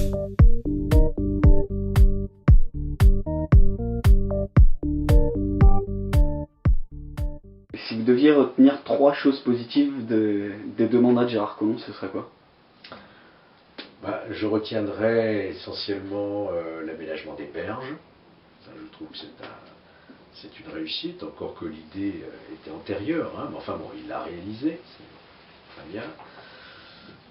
Si vous deviez retenir 3 choses positives des 2 mandats de Gérard Collomb, ce serait quoi? Je retiendrai essentiellement l'aménagement des berges. Ça, je trouve que c'est une réussite, encore que l'idée était antérieure, hein, mais enfin bon, il l'a réalisé, c'est très bien.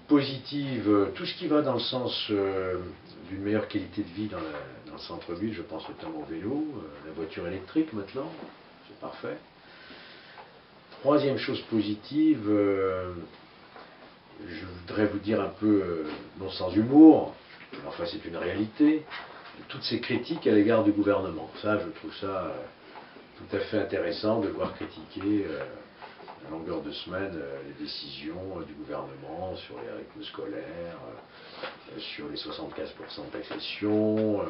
Positive, tout ce qui va dans le sens d'une meilleure qualité de vie dans le centre-ville, je pense notamment au vélo, la voiture électrique maintenant, c'est parfait. Troisième chose positive, je voudrais vous dire un peu, non sans humour, mais enfin c'est une réalité, toutes ces critiques à l'égard du gouvernement. Ça, je trouve ça tout à fait intéressant de voir critiquer à longueur de semaine les décisions du gouvernement sur les rythmes scolaires, sur les 75% de taxation,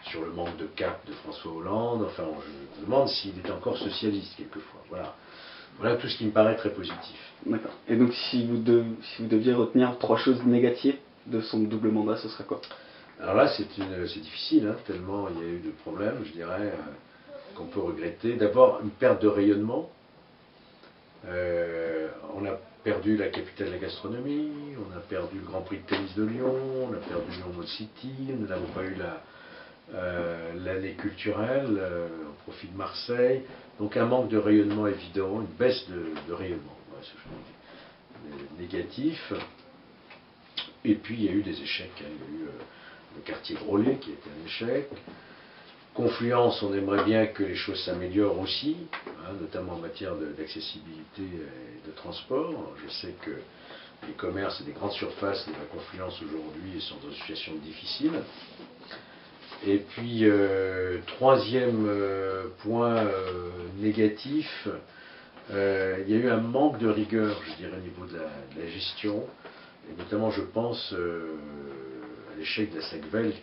sur le manque de cap de François Hollande. Enfin, je me demande s'il est encore socialiste quelquefois. Voilà tout ce qui me paraît très positif. D'accord. Et donc si vous deviez retenir 3 choses négatives de son double mandat, ce serait quoi? Alors là, c'est difficile, hein, tellement il y a eu de problèmes, je dirais, qu'on peut regretter. D'abord, une perte de rayonnement. On a perdu la capitale de la gastronomie, on a perdu le Grand Prix de tennis de Lyon, on a perdu Lyon Mode City, nous n'avons pas eu l'année culturelle au profit de Marseille. Donc un manque de rayonnement évident, une baisse de rayonnement, voilà, c'est négatif. Et puis il y a eu des échecs, hein. Il y a eu le quartier Groslay qui était un échec. Confluence, on aimerait bien que les choses s'améliorent aussi, hein, notamment en matière d'accessibilité et de transport. Je sais que les commerces et les grandes surfaces de la Confluence aujourd'hui sont dans une situation difficile. Et puis, troisième point négatif, il y a eu un manque de rigueur, je dirais, au niveau de la gestion. Et notamment, je pense à l'échec de la SACVEL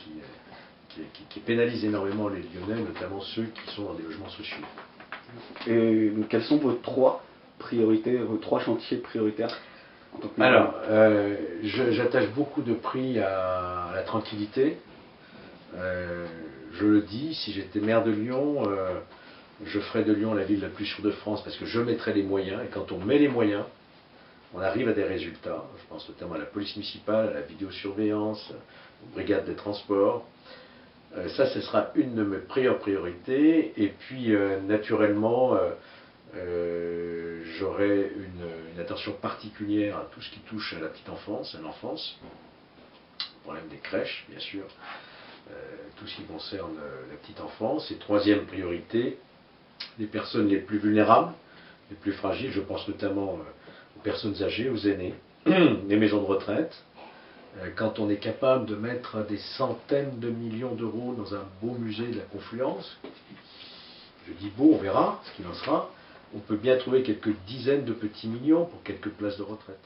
qui pénalise énormément les Lyonnais, notamment ceux qui sont dans des logements sociaux. Et donc, quelles sont vos 3 priorités, vos 3 chantiers prioritaires en tant que Alors, j'attache beaucoup de prix à la tranquillité. Je le dis, si j'étais maire de Lyon, je ferais de Lyon la ville la plus sûre de France parce que je mettrais les moyens. Et quand on met les moyens, on arrive à des résultats. Je pense notamment à la police municipale, à la vidéosurveillance, aux brigades des transports. Ça, ce sera une de mes priorités. Et puis, naturellement, j'aurai une attention particulière à tout ce qui touche à la petite enfance, à l'enfance. Le problème des crèches, bien sûr. Tout ce qui concerne la petite enfance. Et troisième priorité, les personnes les plus vulnérables, les plus fragiles. Je pense notamment aux personnes âgées, aux aînés, les maisons de retraite. Quand on est capable de mettre des centaines de millions d'euros dans un beau musée de la Confluence, je dis beau, on verra ce qu'il en sera, on peut bien trouver quelques dizaines de petits millions pour quelques places de retraite.